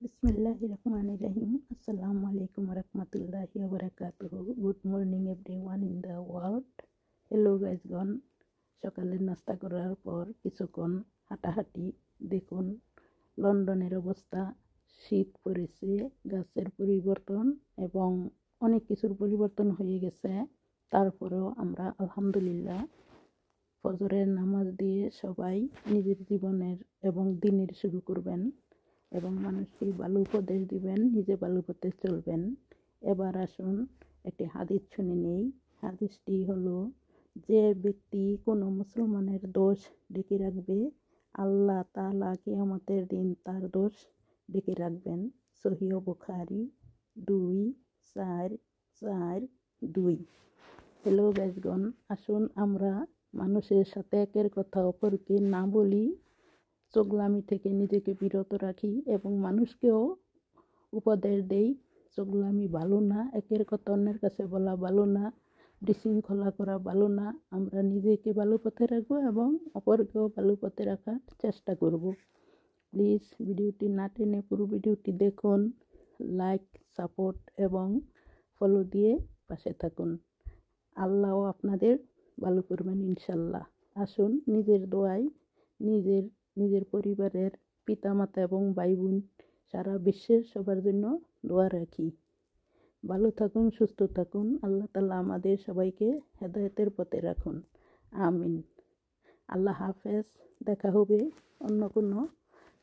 Bismillahirrahmanirrahim. Assalamualaikum warahmatullahi wabarakatuh. Good morning everyone in the world. Hello guys গণ, সকালে নাস্তা করার পর কিছুক্ষণ হাঁটাহাঁটি। দেখুন লন্ডনের অবস্থা, শীত পড়েছে, গাছের পরিবর্তন এবং অনেক কিছুর পরিবর্তন হয়ে গেছে। তারপরেও আমরা আলহামদুলিল্লাহ ফজরের নামাজ দিয়ে সবাই নিজের জীবনের এবং দিনের শুরু করবেন এবং মানুষকে ভালো উপদেশ দিবেন, নিজে ভালো পথে চলবেন। এবার আসুন একটি হাদিস শুনে নেই। হাদিসটি হলো, যে ব্যক্তি কোনো মুসলমানের দোষ ঢেকে রাখবে, আল্লাহ তাআলা কিয়ামতের দিন তার দোষ ঢেকে রাখবেন। সহিহ বুখারী 2442। হ্যালো গাইজগণ, আসুন আমরা মানুষের সাথে একের কথা অপরকে না বলি, চোগলামি থেকে নিজেকে বিরত রাখি এবং মানুষকেও উপদেশ দেই। চোগলামি ভালো না, একের কথা অন্যের কাছে বলা ভালো না, বিশৃঙ্খলা করা ভালো না। আমরা নিজেকে ভালো পথে রাখবো এবং অপরকেও ভালো পথে রাখার চেষ্টা করব। প্লিজ ভিডিওটি না টেনে পুরো ভিডিওটি দেখুন, লাইক, সাপোর্ট এবং ফলো দিয়ে পাশে থাকুন। আল্লাহও আপনাদের ভালো করবেন ইনশাল্লাহ। আসুন নিজের দোয়ায় নিজের পরিবারের পিতামাতা এবং ভাই বোন সারা বিশ্বের সবার জন্য দোয়া রাখি। ভালো থাকুন, সুস্থ থাকুন। আল্লাহ তাআলা আমাদের সবাইকে হেদায়েতের পথে রাখুন, আমিন। আল্লাহ হাফেজ। দেখা হবে অন্য কোনো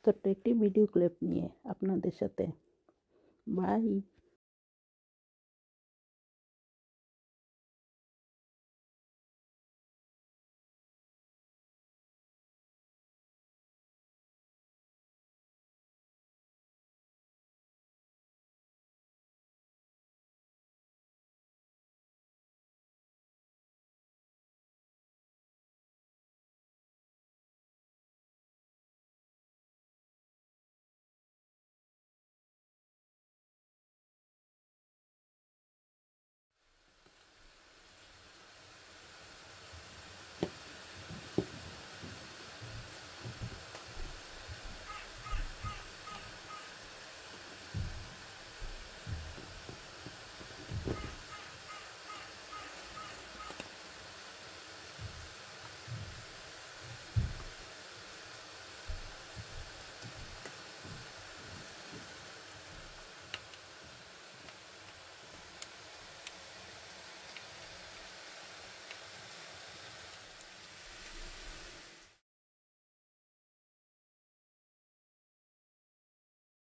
ছোট্ট একটি ভিডিও ক্লিপ নিয়ে আপনাদের সাথে। বাই।